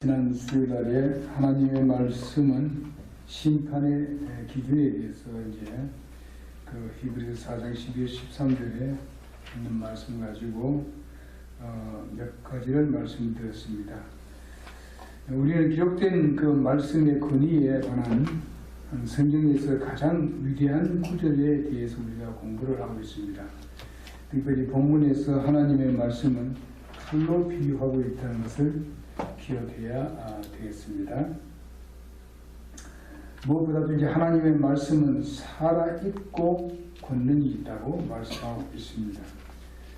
지난 수요일날에 하나님의 말씀은 심판의 기준에 대해서 이제 그 히브리서 4장 12절 13절에 있는 말씀 가지고 몇 가지를 말씀드렸습니다. 우리는 기록된 그 말씀의 권위에 관한 성경에서 가장 위대한 구절에 대해서 우리가 공부를 하고 있습니다. 특별히 본문에서 하나님의 말씀은 칼로 비유하고 있다는 것을 기억해야 되겠습니다. 무엇보다도 이제 하나님의 말씀은 살아있고 권능이 있다고 말씀하고 있습니다.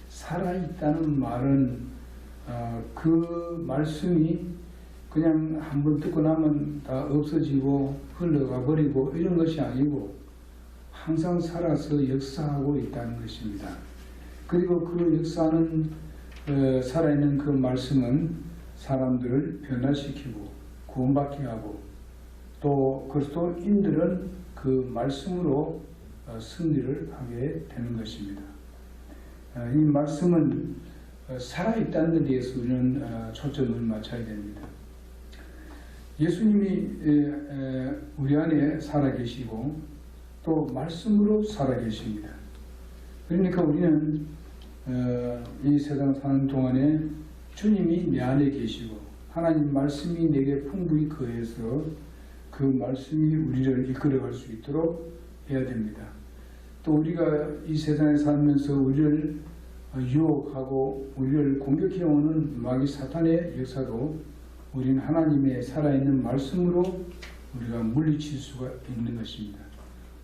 살아있다는 말은 그 말씀이 그냥 한번 듣고 나면 다 없어지고 흘러가 버리고 이런 것이 아니고 항상 살아서 역사하고 있다는 것입니다. 그리고 그 역사하는 살아있는 그 말씀은 사람들을 변화시키고 구원받게 하고 또 그리스도인들은 그 말씀으로 승리를 하게 되는 것입니다. 이 말씀은 살아있다는 데 대해서 우리는 초점을 맞춰야 됩니다. 예수님이 우리 안에 살아계시고 또 말씀으로 살아계십니다. 그러니까 우리는 이 세상 사는 동안에 주님이 내 안에 계시고 하나님 말씀이 내게 풍부히 거해서 그 말씀이 우리를 이끌어갈 수 있도록 해야 됩니다. 또 우리가 이 세상에 살면서 우리를 유혹하고 우리를 공격해오는 마귀 사탄의 역사도 우리는 하나님의 살아있는 말씀으로 우리가 물리칠 수가 있는 것입니다.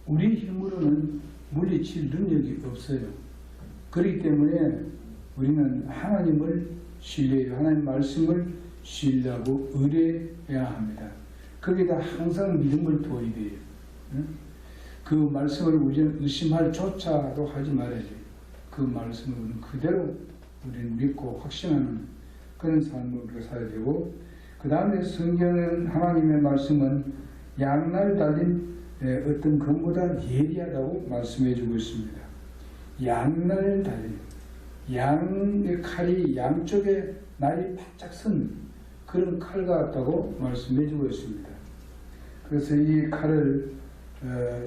우리 힘으로는 물리칠 능력이 없어요. 그렇기 때문에 우리는 하나님을 신뢰해요. 하나님 말씀을 신뢰하고 의뢰해야 합니다. 거기다 항상 믿음을 둬야 돼요. 그 말씀을 우리는 의심할 조차도 하지 말아야 돼요. 그 말씀을 그대로 우리는 믿고 확신하는 그런 삶을 우리가 살아야 되고, 그 다음에 성경은 하나님의 말씀은 양날 달린 어떤 것보다 예리하다고 말씀해 주고 있습니다. 양날 달린 양의 칼이 양쪽에 날이 바짝 선 그런 칼 같다고 말씀해 주고 있습니다. 그래서 이 칼을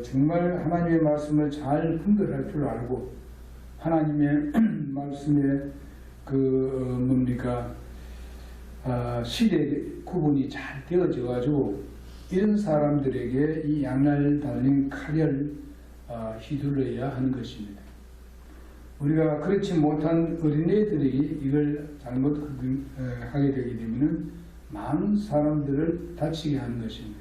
정말 하나님의 말씀을 잘 분별할 줄 알고 하나님의 말씀의 시대 구분이 잘 되어져 가지고 이런 사람들에게 이 양날 달린 칼을 휘둘러야 하는 것입니다. 우리가 그렇지 못한 어린애들이 이걸 잘못하게 되게 되면 많은 사람들을 다치게 하는 것입니다.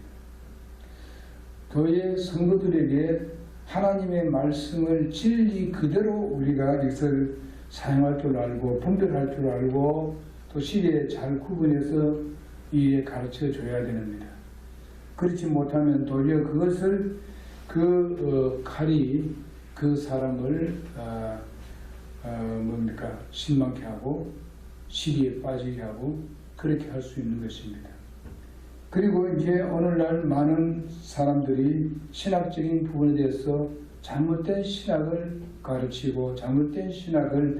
교회 성도들에게 하나님의 말씀을 진리 그대로 우리가 이것을 사용할 줄 알고 분별할 줄 알고 또 시대에 잘 구분해서 이에 가르쳐 줘야 됩니다. 그렇지 못하면 도리어 그것을 칼이 그 사람을 실망케 하고 시기에 빠지게 하고 그렇게 할 수 있는 것입니다. 그리고 이제 오늘날 많은 사람들이 신학적인 부분에 대해서 잘못된 신학을 가르치고 잘못된 신학을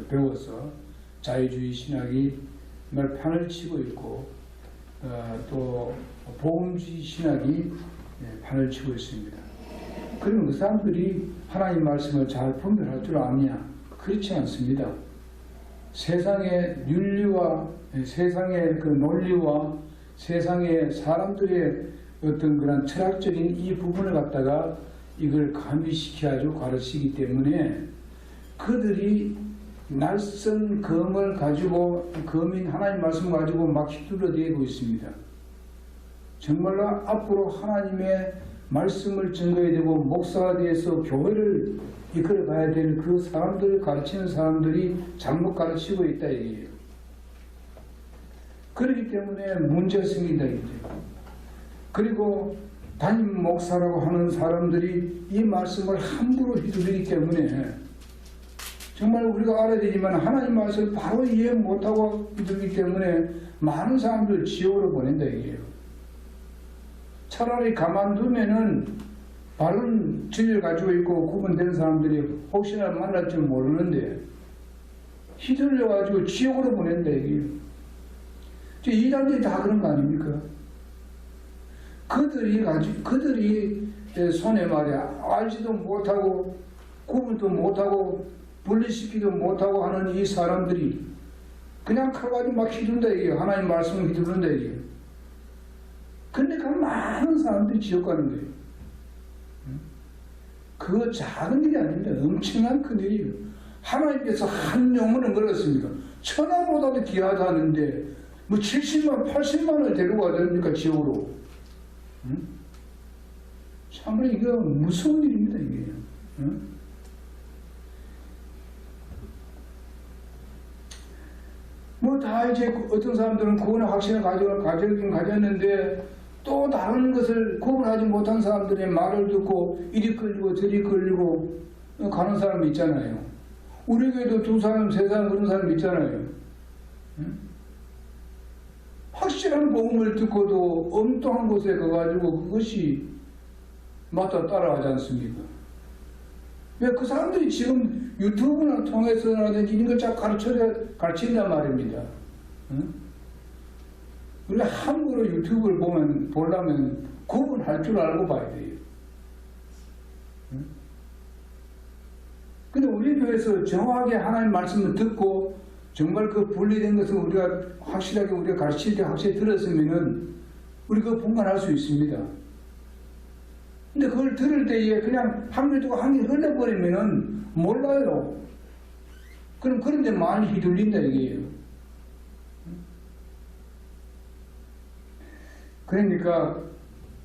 배워서 자유주의 신학이 정말 판을 치고 있고 또 복음주의 신학이 판을 치고 있습니다. 그러면 그 사람들이 하나님 말씀을 잘 분별할 줄 아느냐? 그렇지 않습니다. 세상의 윤리와 세상의 그 논리와 세상의 사람들의 어떤 그런 철학적인 이 부분을 갖다가 이걸 가미시켜가지고 가르치기 때문에 그들이 낯선 검을 가지고 검인 하나님 말씀을 가지고 막 휘둘러대고 있습니다. 정말로 앞으로 하나님의 말씀을 증거해야 되고 목사가 되어서 교회를 이끌어 가야 될 그 사람들을 가르치는 사람들이 잘못 가르치고 있다 얘기예요. 그렇기 때문에 문제가 생긴다 이거죠. 그리고 담임 목사라고 하는 사람들이 이 말씀을 함부로 휘두르기 때문에 정말 우리가 알아야 되지만 하나님 말씀을 바로 이해 못하고 휘두르기 때문에 많은 사람들을 지옥으로 보낸다 얘기예요. 차라리 가만두면은 바른 진리를 가지고 있고 구분된 사람들이 혹시나 만날지 모르는데 휘둘려가지고 지옥으로 보낸다 얘기예요. 이단들이 다 그런 거 아닙니까? 그들이 손에 말이야 알지도 못하고 구분도 못하고 분리시키도 못하고 하는 이 사람들이 그냥 칼 가지고 막 휘두른다 얘기예요. 하나님 말씀을 휘두른다 얘기예요. 근데 그 많은 사람들이 지옥 가는 거예요. 그거 작은 일이 아닙니다. 엄청난 큰 일이에요. 하나님께서 한 영혼을 걸었습니까? 천하보다도 귀하다는데 뭐 70만, 80만을 데려가야 됩니까? 지옥으로. 참으로 이거 무서운 일입니다. 이게. 뭐 다 이제 어떤 사람들은 구원의 확신을 가져긴 가졌는데 또 다른 것을 구분하지 못한 사람들의 말을 듣고 이리 끌리고 저리 끌리고 가는 사람이 있잖아요. 우리 교회도 2사람, 3사람 그런 사람이 있잖아요. 확실한 복음을 듣고도 엉뚱한 곳에 가가지고 그것이 맞다 따라하지 않습니까? 왜 그 사람들이 지금 유튜브나 통해서라든지 이런 걸 자꾸 가르친단 말입니다. 우리가 함부로 유튜브를 보려면 구분할 줄 알고 봐야 돼요. 근데 우리 교회에서 정확하게 하나님 말씀을 듣고 정말 그 분리된 것을 우리가 확실하게 우리가 가르칠 때 확실히 들었으면은 우리 그거 분간할 수 있습니다. 근데 그걸 들을 때에 그냥 한 개 두고 한 개 흘려버리면은 몰라요. 그럼 그런데 많이 휘둘린다 이게요. 그러니까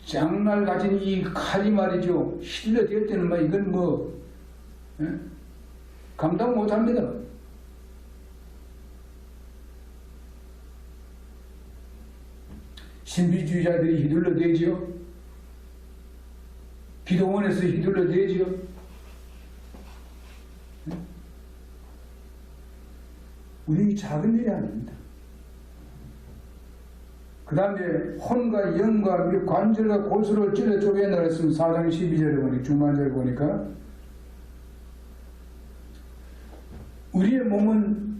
장날 가진 이 칼이 말이죠. 힐러댈 때는 막 이건 뭐 감당 못합니다. 신비주의자들이 휘둘러대죠. 기도원에서 휘둘러대죠. 우리 작은 일이 아닙니다. 그 다음에 혼과 영과 관절과 골수를 찔러 쪼개낸다 했으면 4장 12절에 보니까 중반절에 보니까 우리의 몸은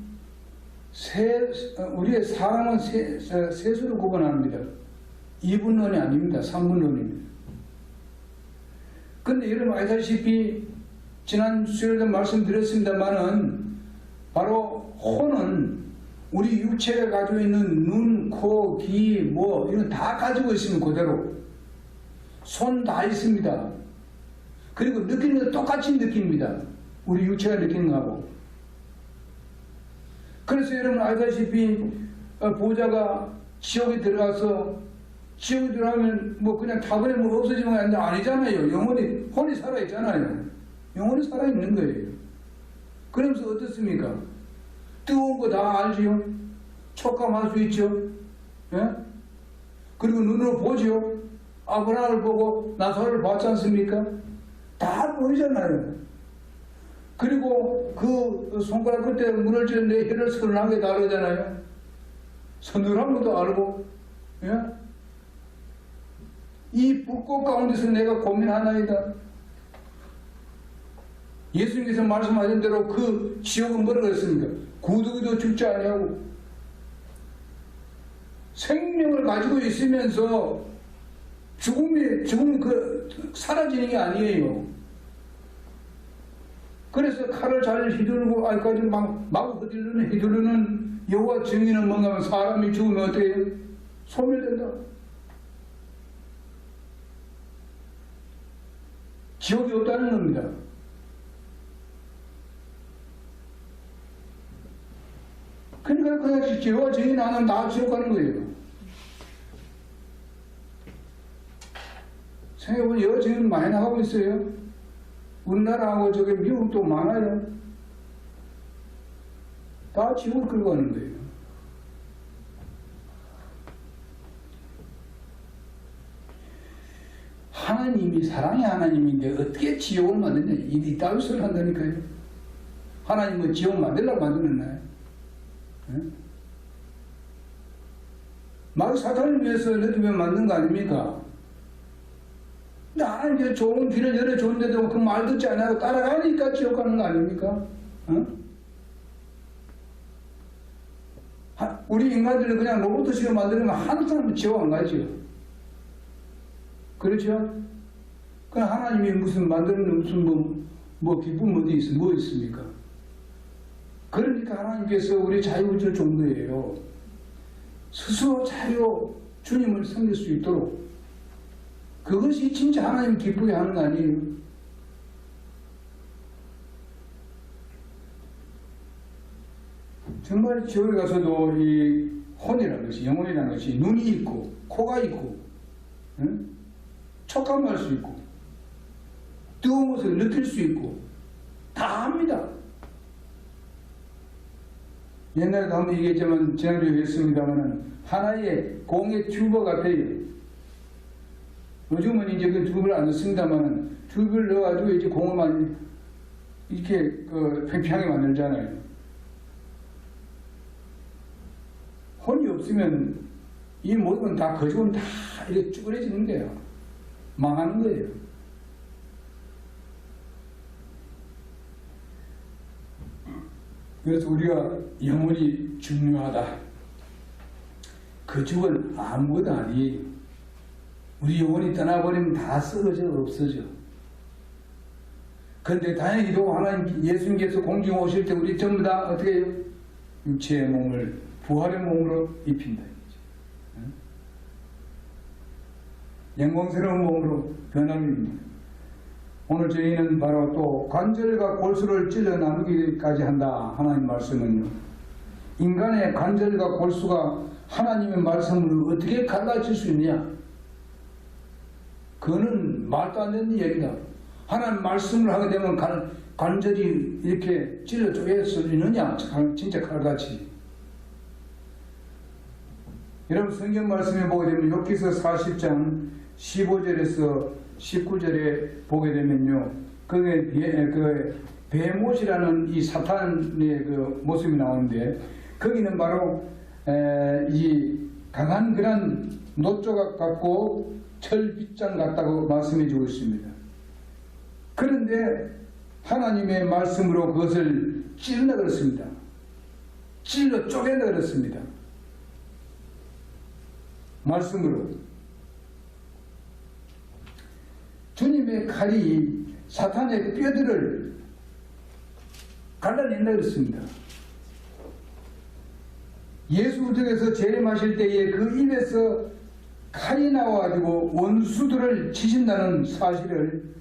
우리의 사람은 세수로 구분합니다. 2분론이 아닙니다. 3분론입니다. 근데 여러분 아시다시피 지난 수요일에 말씀드렸습니다만은 바로 혼은 우리 육체가 가지고 있는 눈, 코, 귀, 뭐 이런 다 가지고 있으면 그대로 손 다 있습니다. 그리고 느끼는 거 똑같이 느낍니다. 우리 육체가 느끼는 거하고. 그래서 여러분 아시다시피 보호자가 지옥에 들어가서 지옥에 들어가면 뭐 그냥 타버리면 뭐 없어지면 아니잖아요. 영혼이 혼이 살아있잖아요. 영혼이 살아있는 거예요. 그러면서 어떻습니까? 뜨거운 거 다 알지요? 촉감할 수 있죠? 예? 그리고 눈으로 보죠? 아브라함을 보고 나사로를 봤지 않습니까? 다 보이잖아요. 그리고 그 손가락 끝에 문을 쥐는데 혀를 서늘하게 다르잖아요. 서늘한 것도 알고, 예? 이 불꽃 가운데서 내가 고민하나이다. 예수님께서 말씀하신 대로 그 지옥은 뭐라고 했습니까? 구두기도 죽지 아니하고 생명을 가지고 있으면서 죽음이 사라지는 게 아니에요. 그래서 칼을 잘 휘두르고 아직까지 막 휘두르는 여호와 증인은 뭔가 하면 사람이 죽으면 어떻게 해요? 소멸된다. 지옥이 없다는 겁니다. 그러니까 그 죄와 죄인 하나는 다 지옥 가는 거예요. 생각해보면 여와 죄인 많이 나가고 있어요. 우리나라하고 저기 미국도 많아요. 다 지옥을 끌고 가는 거예요. 하나님이 사랑의 하나님인데 어떻게 지옥을 만드냐 이따위 소리를 한다니까요. 하나님은 지옥 만들라고 만들었나요? 막 사탄을 위해서 이렇게 만든 거 아닙니까? 근데 하나님께서 좋은 길을 열어줬는데도 그 말 듣지 않고 따라가니까 지옥 가는 거 아닙니까? 우리 인간들은 그냥 로봇식으로 만드는 거 한 사람도 지워 안 가죠. 그렇죠? 그 하나님이 무슨 만드는 무슨 뭐 기쁨 어디 있어? 뭐 있습니까? 그러니까 하나님께서 우리 자유를 줄 정도예요. 스스로 자유 주님을 섬길 수 있도록. 그것이 진짜 하나님 기쁘게 하는 거 아니에요? 정말 지옥에 가서도 이 혼이라는 것이, 영혼이라는 것이 눈이 있고 코가 있고 응? 촉감할 수 있고 뜨거운 것을 느낄 수 있고 다 합니다. 옛날에도 한번 얘기했지만 지난주에 했습니다만 하나의 공의 튜브 같아요. 요즘은 이제 그 튜브를 안 넣습니다만 튜브를 넣어가지고 이제 공을 이렇게 팽팽하게 만들잖아요. 혼이 없으면 이 모든 건 다 거짓은 다 이렇게 쭈그려지는 거예요. 망하는 거예요. 그래서 우리가 영혼이 중요하다. 그 죽은 아무것도 아니에요. 우리 영혼이 떠나버리면 다 썩어져 없어져. 그런데 다행히도 하나님 예수님께서 공중에 오실 때 우리 전부 다 어떻게 해요? 육체의 몸을 부활의 몸으로 입힌다. 영광스러운 몸으로 변함입니다. 오늘 저희는 바로 또 관절과 골수를 찔러 나누기까지 한다. 하나님 말씀은요. 인간의 관절과 골수가 하나님의 말씀을 어떻게 갈라질 수 있느냐? 그거는 말도 안 되는 얘기다. 하나님 말씀을 하게 되면 관절이 이렇게 찔러 쪼개지느냐? 진짜 칼같이. 여러분 성경 말씀에 보게 되면 욥기서 40장 15절에서 19절에 보게 되면요. 그게 베못이라는 이 사탄의 그 모습이 나오는데 거기는 바로 이 강한 그런 놋조각 같고 철빗장 같다고 말씀해 주고 있습니다. 그런데 하나님의 말씀으로 그것을 찔러 그렇습니다. 찔러 쪼개려 그렇습니다. 말씀으로. 주님의 칼이 사탄의 뼈들을 갈라낸다 그랬습니다. 예수 등에서 재림하실 때에 그 입에서 칼이 나와가지고 원수들을 치신다는 사실을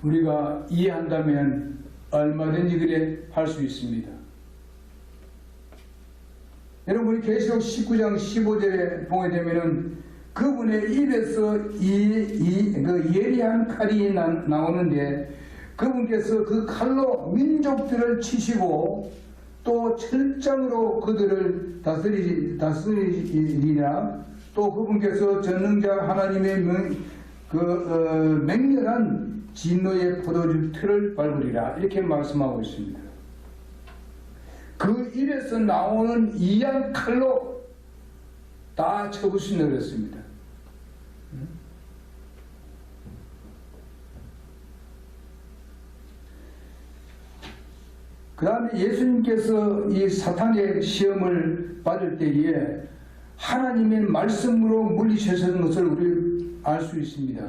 우리가 이해한다면 얼마든지 그래 할 수 있습니다. 여러분 계시록 19장 15절에 보게 되면은 그분의 입에서 그 예리한 칼이 나오는데 그분께서 그 칼로 민족들을 치시고 또 철장으로 그들을 다스리리라. 또 그분께서 전능자 하나님의 맹렬한 진노의 포도주 틀을 밟으리라. 이렇게 말씀하고 있습니다. 그 입에서 나오는 이한 칼로 다 쳐부신다 그랬습니다. 그 다음에 예수님께서 이 사탄의 시험을 받을 때에 하나님의 말씀으로 물리치셨던 것을 우리 알 수 있습니다.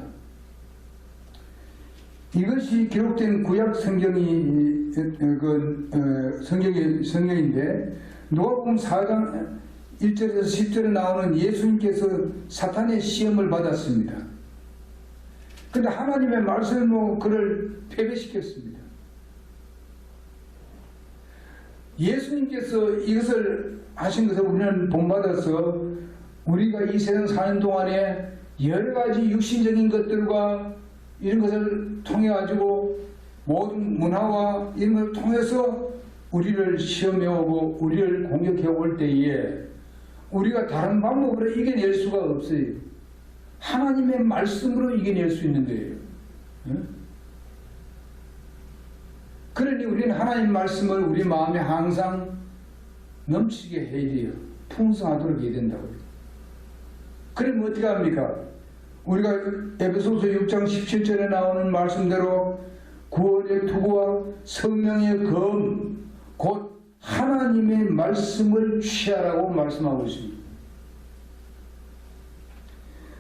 이것이 기록된 구약 성경인데 누가복음 4장 1절에서 10절에 나오는 예수님께서 사탄의 시험을 받았습니다. 그런데 하나님의 말씀으로 그를 패배시켰습니다. 예수님께서 이것을 하신 것을 우리는 본받아서 우리가 이 세상 사는 동안에 여러 가지 육신적인 것들과 이런 것을 통해 가지고 모든 문화와 이런 것을 통해서 우리를 시험해 오고 우리를 공격해 올 때에 우리가 다른 방법으로 이겨낼 수가 없어요. 하나님의 말씀으로 이겨낼 수 있는 거예요. 그러니 우리는 하나님 말씀을 우리 마음에 항상 넘치게 해야 돼요. 풍성하도록 해야 된다고요. 그러면 어떻게 합니까? 우리가 에베소서 6장 17절에 나오는 말씀대로 구원의 투구와 성령의 검, 곧 하나님의 말씀을 취하라고 말씀하고 있습니다.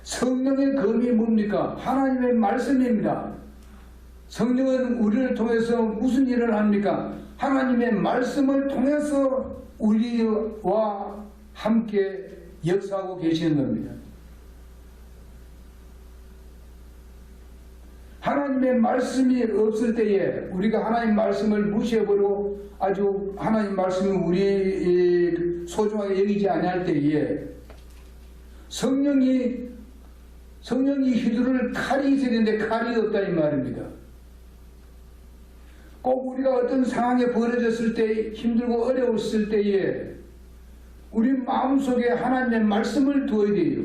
성령의 검이 뭡니까? 하나님의 말씀입니다. 성령은 우리를 통해서 무슨 일을 합니까? 하나님의 말씀을 통해서 우리와 함께 역사하고 계시는 겁니다. 하나님의 말씀이 없을 때에 우리가 하나님 말씀을 무시해버리고 아주 하나님 말씀이 우리 소중하게 여기지 아니할 때에 성령이 휘두를 칼이 있어야 되는데 칼이 없다 이 말입니다. 꼭 우리가 어떤 상황에 벌어졌을 때 힘들고 어려웠을 때에 우리 마음속에 하나님의 말씀을 두어야 돼요.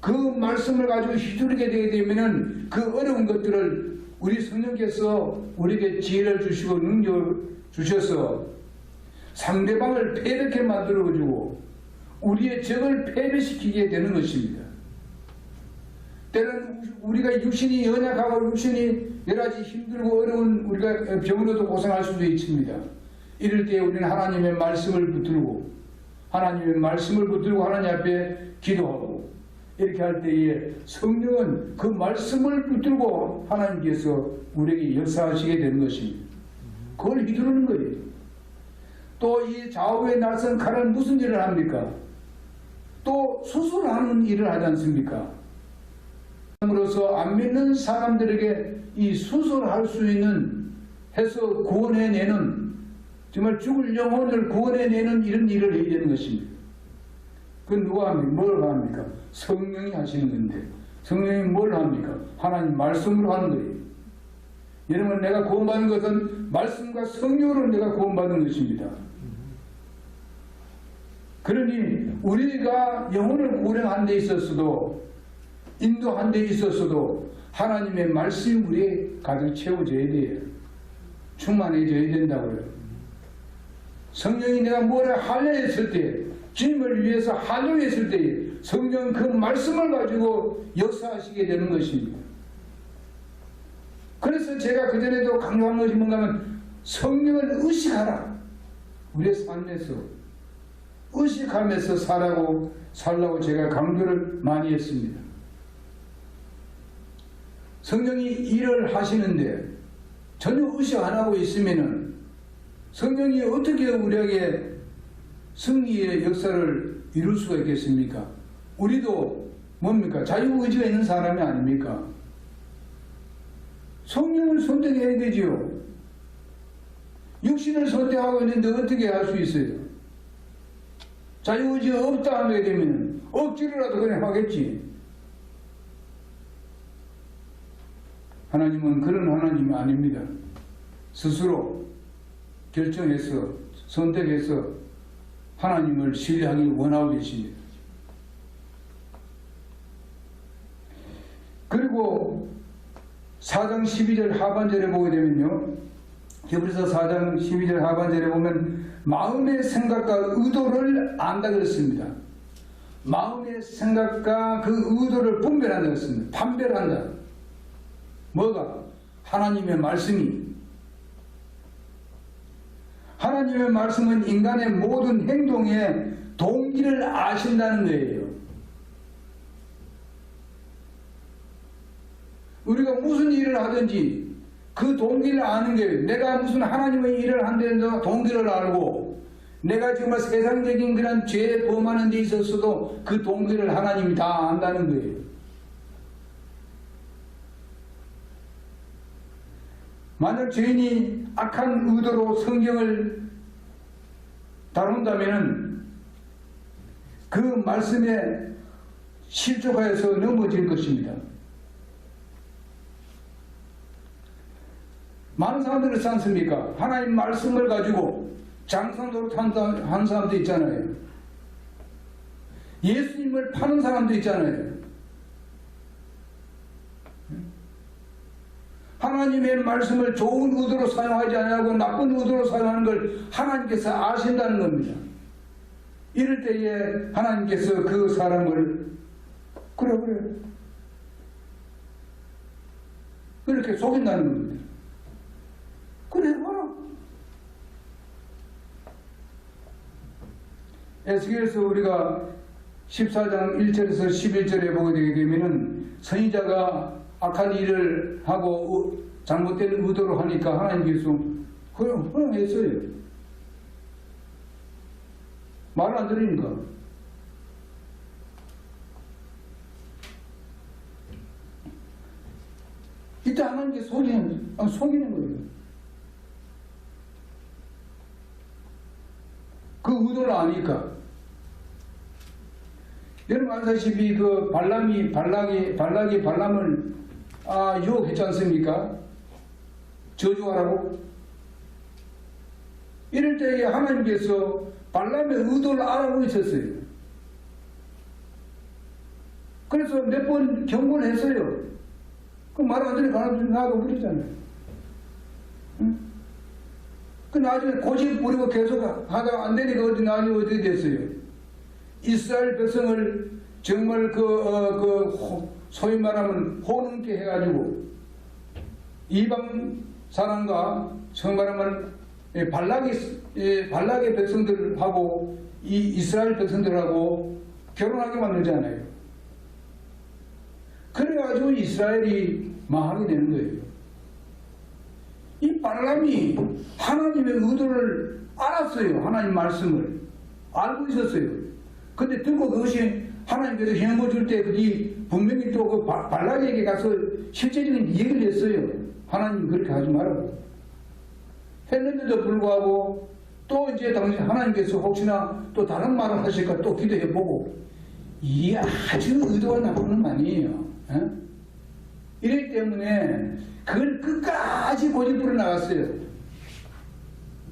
그 말씀을 가지고 휘두르게 되게 되면은 그 어려운 것들을 우리 성령께서 우리에게 지혜를 주시고 능력을 주셔서 상대방을 패배케 만들어주고 우리의 적을 패배시키게 되는 것입니다. 때는 우리가 육신이 연약하고 육신이 여러 가지 힘들고 어려운 우리가 병으로도 고생할 수도 있습니다. 이럴 때 우리는 하나님의 말씀을 붙들고 하나님 앞에 기도하고 이렇게 할 때에 성령은 그 말씀을 붙들고 하나님께서 우리에게 역사하시게 되는 것입니다. 그걸 휘두르는 거예요. 또 이 좌우의 날선 칼은 무슨 일을 합니까? 또 수술하는 일을 하지 않습니까? 으로서 안 믿는 사람들에게 이 수술할 수 있는 해서 구원해내는 정말 죽을 영혼을 구원해내는 이런 일을 해야 되는 것입니다. 그건 누가 합니까? 뭘 합니까? 성령이 하시는 건데 성령이 뭘 합니까? 하나님 말씀으로 하는 거예요. 여러분 내가 구원받는 것은 말씀과 성령으로 내가 구원받는 것입니다. 그러니 우리가 영혼을 구원하는 데 있었어도 인도한 데 있었어도 하나님의 말씀이 우리에 가득 채워져야 돼요. 충만해져야 된다고요. 성령이 내가 뭐라 하려 했을 때 주님을 위해서 하려 했을 때 성령은 그 말씀을 가지고 역사하시게 되는 것입니다. 그래서 제가 그전에도 강조한 것이 뭔가 하면 성령을 의식하라. 우리의 삶에서 의식하면서 살라고 제가 강조를 많이 했습니다. 성령이 일을 하시는데 전혀 의식 안 하고 있으면은 성령이 어떻게 우리에게 승리의 역사를 이룰 수가 있겠습니까? 우리도 뭡니까? 자유의지가 있는 사람이 아닙니까? 성령을 선택해야 되지요. 육신을 선택하고 있는데 어떻게 할 수 있어요? 자유의지가 없다 하게 되면 억지로라도 그냥 하겠지. 하나님은 그런 하나님이 아닙니다. 스스로 결정해서 선택해서 하나님을 신뢰하기 원하고 계십니다. 그리고 4장 12절 하반절에 보게 되면요. 히브리서 4장 12절 하반절에 보면 마음의 생각과 의도를 안다 그랬습니다. 마음의 생각과 그 의도를 분별한다 그랬습니다. 판별한다. 뭐가? 하나님의 말씀이. 하나님의 말씀은 인간의 모든 행동의 동기를 아신다는 거예요. 우리가 무슨 일을 하든지 그 동기를 아는 게 내가 무슨 하나님의 일을 한다는 동기를 알고 내가 정말 세상적인 그런 죄에 범하는 데 있어서도 그 동기를 하나님이 다 안다는 거예요. 만약 죄인이 악한 의도로 성경을 다룬다면 그 말씀에 실족하여서 넘어질 것입니다. 많은 사람들이 그렇지 않습니까? 하나님 말씀을 가지고 장사노릇 한 사람도 있잖아요. 예수님을 파는 사람도 있잖아요. 하나님의 말씀을 좋은 의도로 사용하지 않고 나쁜 의도로 사용하는 걸 하나님께서 아신다는 겁니다. 이럴 때에 하나님께서 그 사람을 그래 그렇게 속인다는 겁니다. 그래 봐라. 에스겔서 우리가 14장 1절에서 11절에 보게 되게 되면은 선지자가 악한 일을 하고 잘못된 의도로 하니까 하나님께서 허용했어요. 말을 안 들으니까. 이때 하나님께 속이는 거예요. 그 의도를 아니까. 여러분 아시다시피 그 발락이 발람을 유혹했지 않습니까? 저주하라고. 이럴 때에 하나님께서 발람의 의도를 알아보고 있었어요. 그래서 몇 번 경고를 했어요. 그 말 안 들으니까 나가버리잖아요. 응? 그 나중에 고집 부리고 계속 하다가 안 되니까 나중에 어떻게 됐어요? 이스라엘 백성을 정말 소위 말하면 호능케 해가지고 이방 사람과 정말 말하면 발락의 백성들하고 이스라엘 백성들하고 결혼하게 만들잖아요. 그래가지고 이스라엘이 망하게 되는 거예요. 이 발람이 하나님의 의도를 알았어요. 하나님 말씀을 알고 있었어요. 근데 듣고 그것이 하나님께서 행보 줄 때 그게 분명히 또 그 발락에게 가서 실제적인 얘기를 했어요. 하나님 그렇게 하지 말라고. 했는데도 불구하고 또 이제 당시 하나님께서 혹시나 또 다른 말을 하실까 또 기도해보고 이게 아주 의도가 나쁘는 건 아니에요. 이렇기 때문에 그걸 끝까지 고집부려 나갔어요.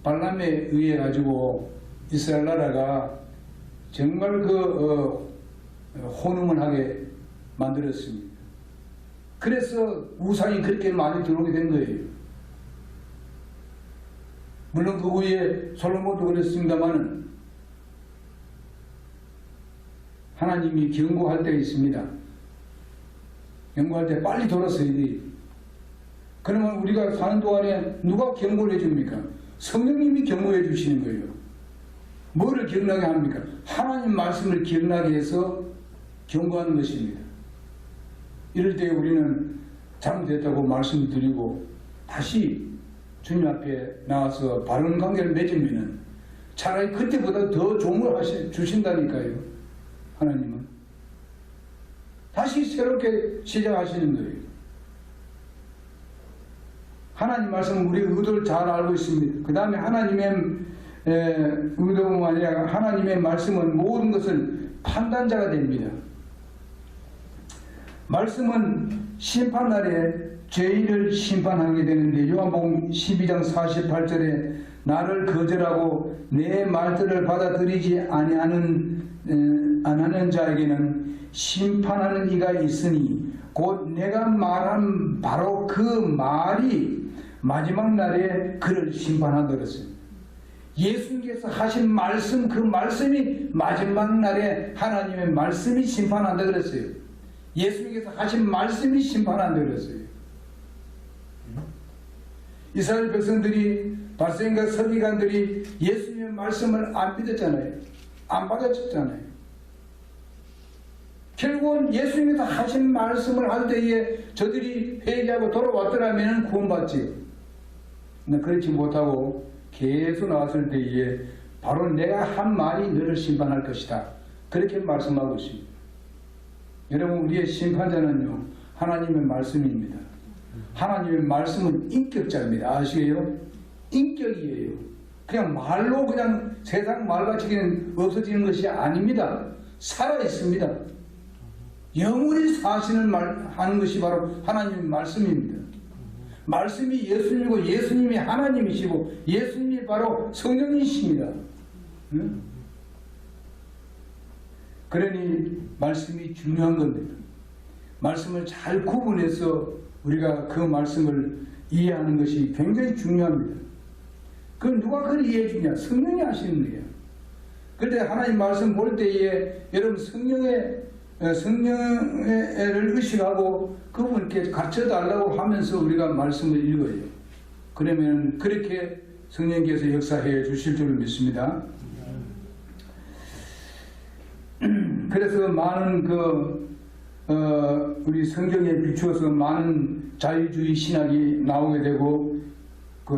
발람에 의해 가지고 이스라엘 나라가 정말 혼음을 하게 만들었습니다. 그래서 우상이 그렇게 많이 들어오게 된 거예요. 물론 그 후에 솔로몬도 그랬습니다만 하나님이 경고할 때가 있습니다. 경고할 때 빨리 돌아서야 돼요. 그러면 우리가 사는 동안에 누가 경고를 해줍니까? 성령님이 경고해 주시는 거예요. 뭐를 기억나게 합니까? 하나님 말씀을 기억나게 해서 경고하는 것입니다. 이럴 때 우리는 잘못됐다고 말씀드리고 다시 주님 앞에 나와서 바른 관계를 맺으면 차라리 그때보다 더 좋은 걸 주신다니까요. 하나님은 다시 새롭게 시작하시는 거예요. 하나님 말씀은 우리의 의도를 잘 알고 있습니다. 그 다음에 하나님의 의도가 아니라 하나님의 말씀은 모든 것을 판단자가 됩니다. 말씀은 심판날에 죄인을 심판하게 되는데 요한복음 12장 48절에 나를 거절하고 내 말들을 받아들이지 안하는 자에게는 심판하는 이가 있으니 곧 내가 말한 바로 그 말이 마지막 날에 그를 심판한다 그랬습니다. 예수님께서 하신 말씀, 그 말씀이 마지막 날에 하나님의 말씀이 심판한다 그랬어요. 예수님께서 하신 말씀이 심판한다 그랬어요. 이스라엘 백성들이 발생과 서기관들이 예수님의 말씀을 안 믿었잖아요. 안 받아쳤잖아요. 결국은 예수님께서 하신 말씀을 할 때에 저들이 회개하고 돌아왔더라면 구원받지요. 근데 그렇지 못하고 계속 나왔을 때에 바로 내가 한 말이 너를 심판할 것이다. 그렇게 말씀하고 있습니다. 여러분 우리의 심판자는요 하나님의 말씀입니다. 하나님의 말씀은 인격자입니다. 아시게요? 인격이에요. 그냥 말로 그냥 세상 말같이 그냥 없어지는 것이 아닙니다. 살아있습니다. 영원히 사시는 말 하는 것이 바로 하나님의 말씀입니다. 말씀이 예수님이고 예수님이 하나님이시고 예수님이 바로 성령이십니다. 응? 그러니 말씀이 중요한 겁니다. 말씀을 잘 구분해서 우리가 그 말씀을 이해하는 것이 굉장히 중요합니다. 그럼 누가 그걸 이해해 주냐? 성령이 하시는 거예요. 그런데 하나님 말씀 볼 때에 여러분 성령을 의식하고 그분께 가르쳐달라고 하면서 우리가 말씀을 읽어요. 그러면 그렇게 성령께서 역사해 주실 줄 믿습니다. 그래서 많은 우리 성경에 비추어서 많은 자유주의 신학이 나오게 되고,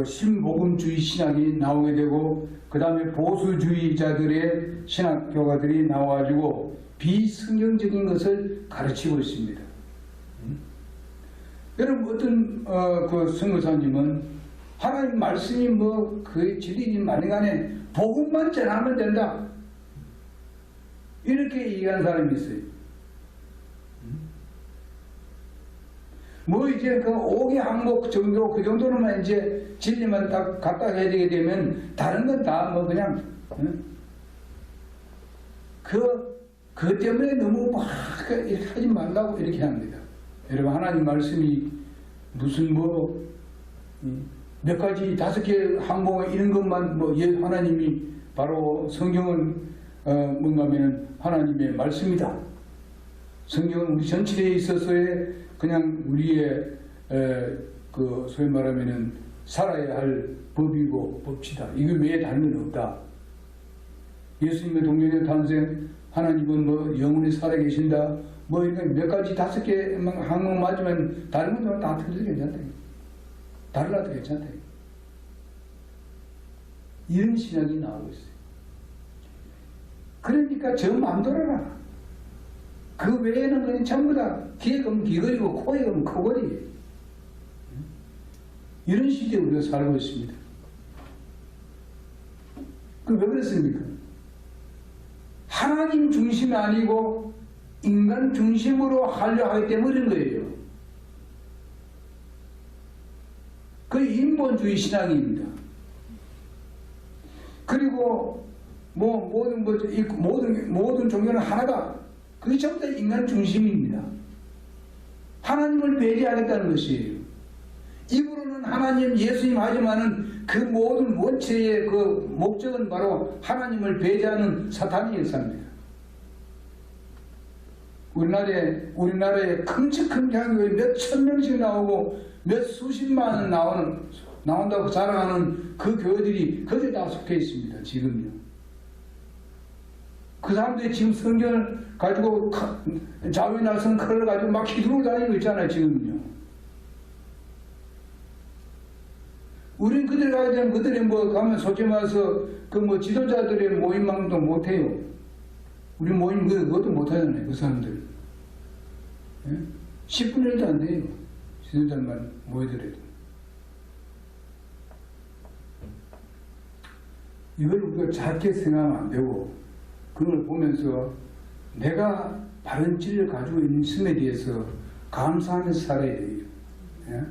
신복음주의 신학이 나오게 되고, 그 다음에 보수주의자들의 신학 교가들이 나와가지고 비성경적인 것을 가르치고 있습니다. 여러분, 어떤 선교사님은 하나님 말씀이 그 진리니 말인간에 복음만 전하면 된다, 이렇게 얘기하는 사람이 있어요. 이제 5개 항목 정도, 그 정도로만 이제 진리만 딱 갖다 해야 되게 되면 다른 건 다 그냥, 그 때문에 너무 막 이렇게 하지 말라고 이렇게 합니다. 여러분, 하나님 말씀이 무슨 몇 가지 5개 항목 이런 것만 하나님이 바로 성경은 뭔가면 하나님의 말씀이다. 성경은 우리 전체에 있어서의 그냥 우리의 소위 말하면은 살아야 할 법이고 법치다. 이거 외에 다른 건 없다. 예수님의 동년의 탄생, 하나님은 영원히 살아계신다. 이런 몇 가지 5개 항목 맞으면 다른 건 다 틀려도 괜찮다. 달라도 괜찮다. 이런 신학이 나오고 있어요. 그러니까 저 마음대로라. 그 외에는 그냥 전부 다 귀에 가면 귀걸이고 코에 가면 코걸이. 이런 시대에 우리가 살고 있습니다. 왜 그렇습니까? 하나님 중심이 아니고 인간 중심으로 하려 하기 때문에 그런 거예요. 그 인본주의 신앙입니다. 그리고 모든 종교는 하나다. 그게 전부 다 인간 중심입니다. 하나님을 배제하겠다는 것이에요. 입으로는 하나님, 예수님 하지만은 그 모든 원체의 그 목적은 바로 하나님을 배제하는 사탄의 역사입니다. 우리나라에 큼직한 교회 몇 천 명씩 나오고 몇 수십만 원 나온다고 자랑하는 그 교회들이 거기에 다 속해 있습니다. 지금요. 그 사람들이 지금 성경을 가지고 자유의 날선 칼을 가지고 막 휘두르고 다니고 있잖아요. 지금요. 우린 그들 가야 되면 그들이 가면 솔직히 말해서 지도자들의 모임만도 못해요. 우리 모임 그것도 못하잖아요. 그 사람들. 예? 10분의 1도 안 돼요. 지도자만 모이더라도. 이걸 우리가 작게 생각하면 안 되고, 그걸 보면서 내가 바른 진리를 가지고 있음에 대해서 감사하면서 살아야 돼요. 예?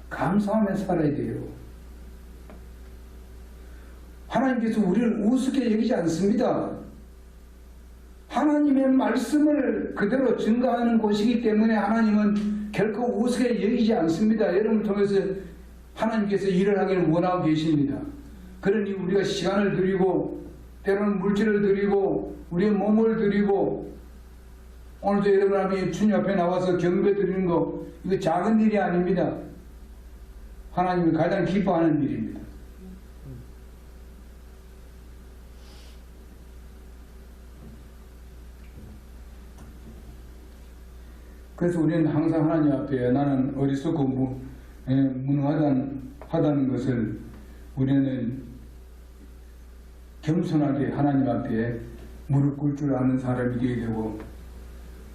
감사하면서 살아야 돼요. 하나님께서 우리를 우습게 여기지 않습니다. 하나님의 말씀을 그대로 증거하는 곳이기 때문에 하나님은 결코 우습게 여기지 않습니다. 여러분을 통해서 하나님께서 일을 하기를 원하고 계십니다. 그러니 우리가 시간을 드리고 때로는 물질을 드리고 우리의 몸을 드리고, 오늘도 여러분이 주님 앞에 나와서 경배 드리는 거, 이거 작은 일이 아닙니다. 하나님이 가장 기뻐하는 일입니다. 그래서 우리는 항상 하나님 앞에 나는 어리석고 무능하다는 것을 우리는 겸손하게 하나님 앞에 무릎 꿇을 줄 아는 사람이 되어야 되고,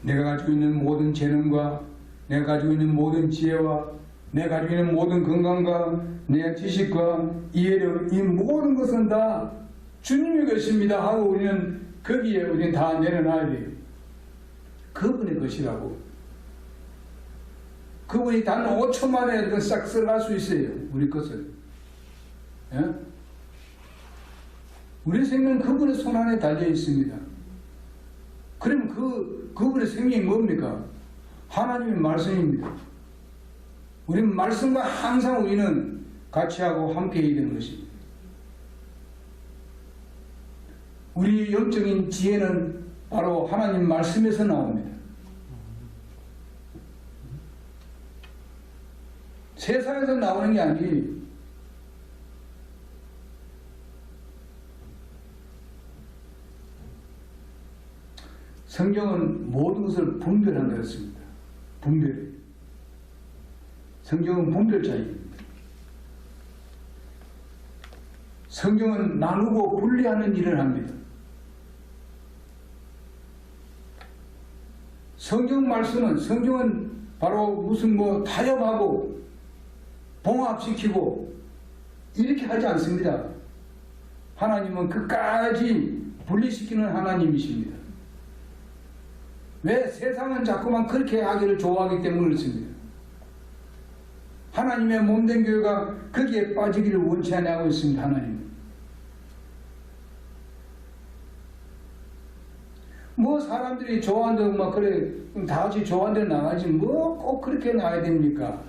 내가 가지고 있는 모든 재능과 내가 가지고 있는 모든 지혜와 내가 가지고 있는 모든 건강과 내 지식과 이해력, 이 모든 것은 다 주님의 것입니다 하고 우리는 다 내려놔야 돼요. 그분의 것이라고. 그분이 단 5초 만에 싹 쓸어갈 수 있어요. 우리 것을. 예? 우리 생명은 그분의 손 안에 달려 있습니다. 그러면 그분의 생명이 뭡니까? 하나님의 말씀입니다. 우리는 말씀과 항상 우리는 같이 하고 함께 해야 되는 것입니다. 우리 영적인 지혜는 바로 하나님 말씀에서 나옵니다. 세상에서 나오는 게 아니에요. 성경은 모든 것을 분별한다 했습니다. 분별. 성경은 분별자입니다. 성경은 나누고 분리하는 일을 합니다. 성경은 바로 무슨 타협하고 봉합시키고 이렇게 하지 않습니다. 하나님은 끝까지 분리시키는 하나님이십니다. 왜? 세상은 자꾸만 그렇게 하기를 좋아하기 때문에 그렇습니다. 하나님의 몸된 교회가 거기에 빠지기를 원치 않고 있습니다. 하나님은. 사람들이 좋아한다고 그래 다 같이 좋아한다고 나가지 꼭 그렇게 나가야 됩니까?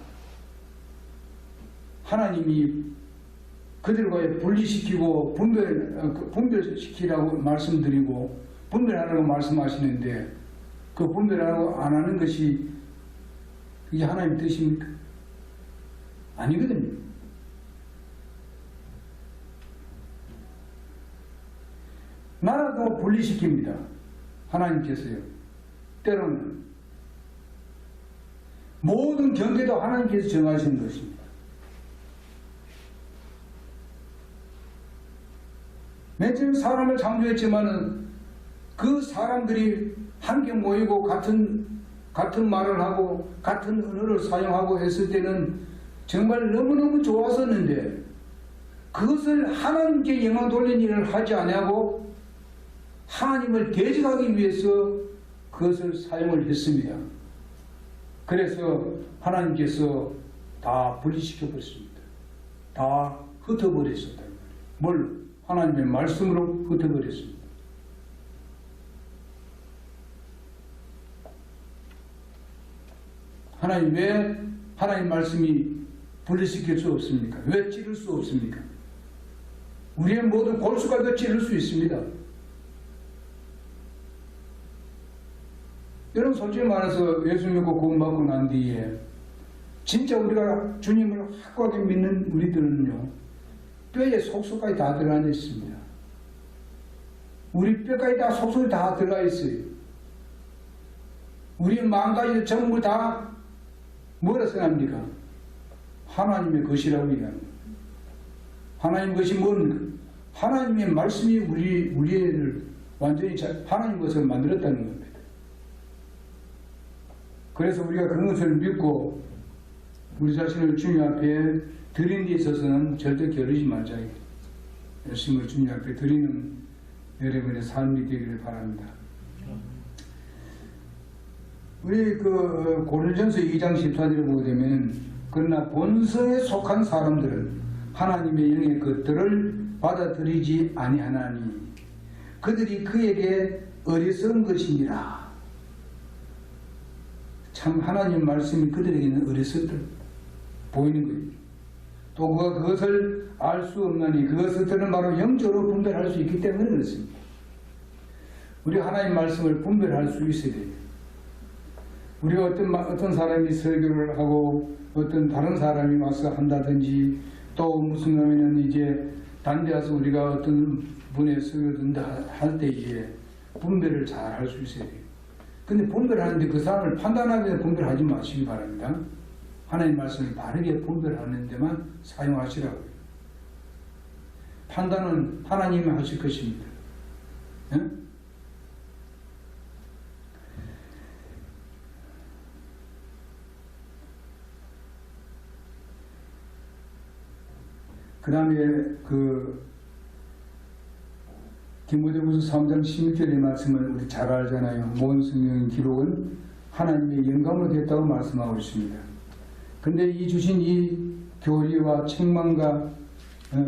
하나님이 그들과의 분리시키고 분별시키라고 말씀드리고 분별하라고 말씀하시는데 그 분별하라고 안 하는 것이 이게 하나님 뜻입니까? 아니거든요. 나라도 분리시킵니다. 하나님께서요. 때로는 모든 경계도 하나님께서 정하신 것입니다. 맨 처음 사람을 창조했지만은 그 사람들이 함께 모이고 같은 말을 하고 같은 언어를 사용하고 했을 때는 정말 너무너무 좋았었는데 그것을 하나님께 영광 돌리는 일을 하지 아니하고 하나님을 대적하기 위해서 그것을 사용을 했습니다. 그래서 하나님께서 다 분리시켜 버렸습니다. 다 흩어버렸었다. 뭘? 하나님의 말씀으로 흩어버렸습니다. 하나님 왜 하나님 말씀이 분리시킬 수 없습니까? 왜 찌를 수 없습니까? 우리의 모든 골수가 찌를 수 있습니다. 여러분 솔직히 말해서 예수 믿고 구원받고 난 뒤에 진짜 우리가 주님을 확고하게 믿는 우리들은요 뼈에 속속까지 다 들어가 있습니다. 우리 뼈까지 다 속속이 다 들어가 있어요. 우리 마음까지 전부 다 뭐라 생각합니까? 하나님의 것이라고 얘기합니다. 하나님 것이 뭡니까? 하나님의 말씀이 우리를 완전히 하나님 것을 만들었다는 겁니다. 그래서 우리가 그것을 믿고 우리 자신을 주님 앞에 드리는 데 있어서는 절대 게으르지 말자. 열심히 주님 앞에 드리는 여러분의 삶이 되기를 바랍니다. 우리 고린도전서 2장 14절에 보게 되면 그러나 본성에 속한 사람들은 하나님의 영의 것들을 받아들이지 아니하나니 그들이 그에게 어리석은 것이니라. 참 하나님 말씀이 그들에게는 어리석다 보이는 거예요. 또 그것을 알 수 없나니 그것들은 바로 영적으로 분별할 수 있기 때문에 그렇습니다. 우리 하나님 말씀을 분별할 수 있어야 돼요. 우리가 어떤 사람이 설교를 하고 어떤 다른 사람이 와서 한다든지 또 무슨 하면은 이제 다른 데 와서 우리가 어떤 분의 설교를 듣는다 할 때에 분별을 잘 할 수 있어야 돼요. 근데 분별하는데 그 사람을 판단하기 위해 분별하지 마시기 바랍니다. 하나님 말씀을 바르게 분별하는 데만 사용하시라고요. 판단은 하나님이 하실 것입니다. 예? 그 다음에 디모데후서 3장 16절의 말씀을 우리 잘 알잖아요. 모든 성경 기록은 하나님의 영감으로 됐다고 말씀하고 있습니다. 근데 이 주신 이 교리와 책망과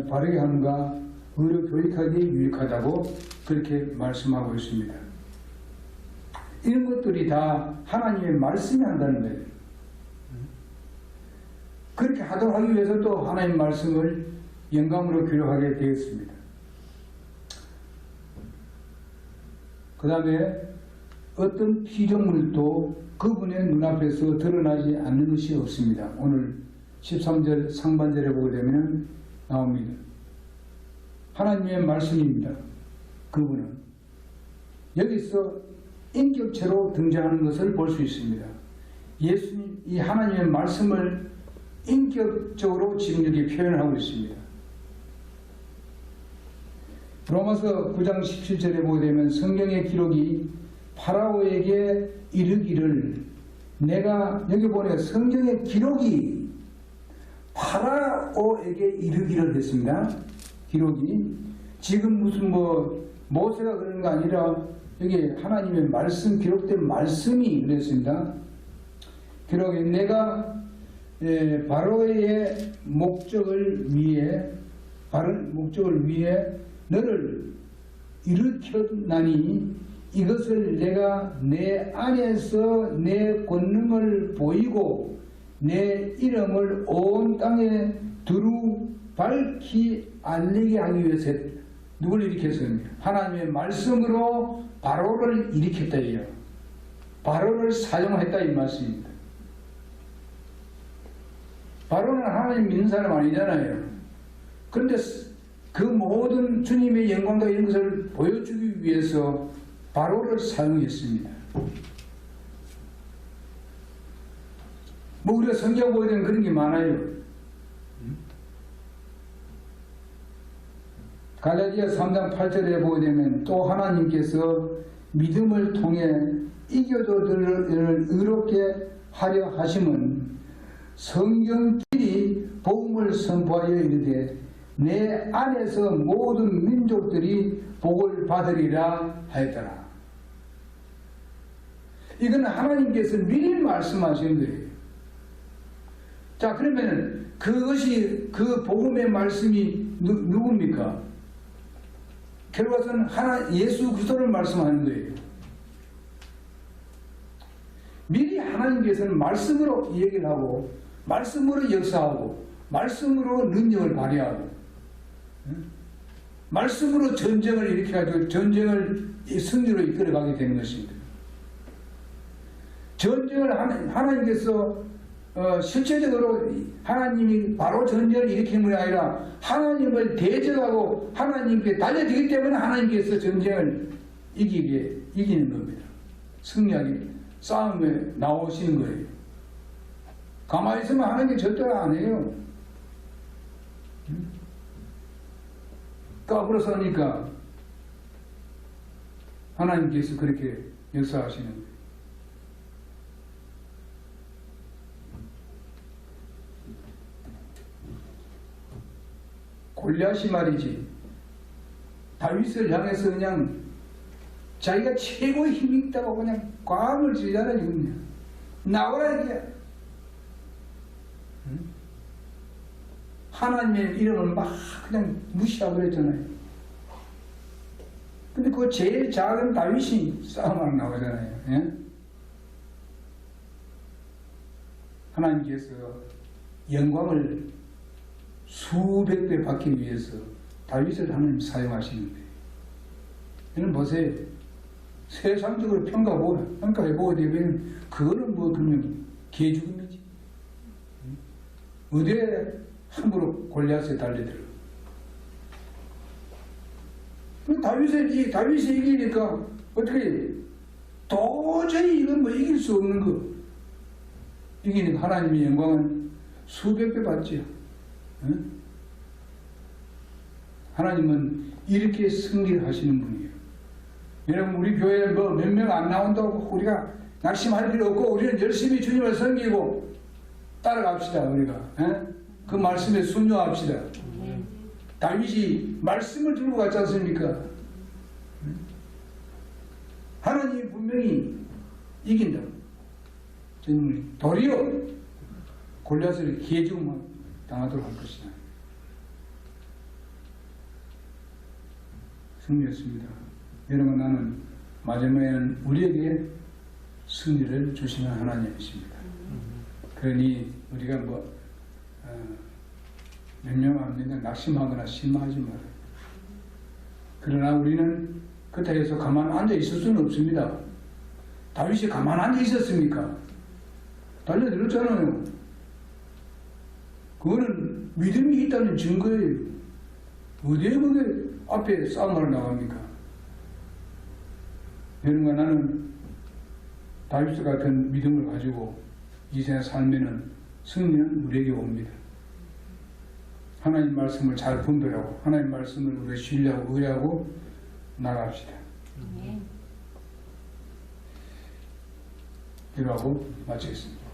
바르게 함과 의로 교육하기에 유익하다고 그렇게 말씀하고 있습니다. 이런 것들이 다 하나님의 말씀이 한다는 거예요. 그렇게 하도록 하기 위해서 또 하나님 말씀을 영감으로 교육하게 되었습니다. 그 다음에 어떤 피조물도 그분의 눈앞에서 드러나지 않는 것이 없습니다. 오늘 13절 상반절에 보게 되면 나옵니다. 하나님의 말씀입니다. 그분은 여기서 인격체로 등장하는 것을 볼 수 있습니다. 예수님, 이 하나님의 말씀을 인격적으로 지금 여기 표현하고 있습니다. 로마서 9장 17절에 보게 되면 성경의 기록이 파라오에게 이르기를, 내가 여기 보니까 성경의 기록이 파라오에게 이르기를 했습니다. 기록이 지금 무슨 모세가 그런 거 아니라 여기 하나님의 말씀, 기록된 말씀이 그랬습니다. 기록에 내가 바로의 목적을 위해 너를 일으켰나니 이것을 내가 내 안에서 내 권능을 보이고 내 이름을 온 땅에 두루 밝히 알리게 하기 위해서 누굴 일으켰습니까? 하나님의 말씀으로 바로를 일으켰다 이요. 바로를 사용했다 이 말씀입니다. 바로는 하나님 믿는 사람 아니잖아요. 그런데 그 모든 주님의 영광과 이런 것을 보여주기 위해서 바로를 사용했습니다. 우리가 성경 보게 되면 그런 게 많아요. 갈라디아 3장 8절에 보게 되면 또 하나님께서 믿음을 통해 이교도들을 의롭게 하려 하심은 성경끼리 복음을 선포하여 이르되 내 안에서 모든 민족들이 복을 받으리라 하였더라. 이건 하나님께서 미리 말씀하신 거예요. 자, 그러면 그것이 그 복음의 말씀이 누굽니까? 결과는 예수 그리스도를 말씀하는 거예요. 미리 하나님께서는 말씀으로 얘기를 하고 말씀으로 역사하고 말씀으로 능력을 발휘하고 말씀으로 전쟁을 일으켜가지고 전쟁을 승리로 이끌어가게 되는 것입니다. 전쟁을 하나님께서 실체적으로 하나님이 바로 전쟁을 일으키는 것이 아니라 하나님을 대적하고 하나님께 달려들기 때문에 하나님께서 전쟁을 이기는 겁니다. 승리하기 싸움에 나오시는 거예요. 가만히 있으면 하나님께 절대로 안 해요. 까불어 서니까 하나님께서 그렇게 역사하시는 거예요. 골리앗이 말이지 다윗을 향해서 그냥 자기가 최고의 힘이 있다고 그냥 꽝을 지잖아요. 그냥 나오라 이게 하나님의 이름을 막 그냥 무시하고 그랬잖아요. 근데 그 제일 작은 다윗이 싸움하러 나오잖아요. 예? 하나님께서 영광을 수백 배 받기 위해서 다윗을 하나님 사용하시는 거예요. 이는 보세요. 세상적으로 평가해보게 되면 그거는 그냥 개죽음이지. 어디에 함부로 골리앗에 달려들어. 다윗이 이기니까 어떻게 도저히 이건 이길 수 없는 거. 이기니까 하나님의 영광은 수백 배 받지요. 응? 하나님은 이렇게 승리를 하시는 분이에요. 여러분 우리 교회에 몇 명 안 나온다고 우리가 낙심할 필요 없고 우리는 열심히 주님을 섬기고 따라갑시다. 우리가 그 말씀에 순종합시다. 다윗이 말씀을 들고 갔지 않습니까? 하나님이 분명히 이긴다. 도리어 골리앗을 기회죽음 당하도록 할 것이다. 승리했습니다. 여러분, 나는 마지막에는 우리에게 승리를 주시는 하나님이십니다. 그러니 우리가 몇 명 안 믿는 낙심하거나 실망하지 말아요. 그러나 우리는 그때에서 가만 앉아 있을 수는 없습니다. 다윗이 가만 앉아 있었습니까? 달려들었잖아요. 그거는 믿음이 있다는 증거예요. 어디에 그게 앞에 싸움하러 나갑니까? 여러분과 나는 다윗 같은 믿음을 가지고 이 세상 살면은 승리는 우리에게 옵니다. 하나님 말씀을 잘 분별하고 하나님 말씀을 우리가 신뢰하고 의뢰하고 나갑시다. 이라고 마치겠습니다.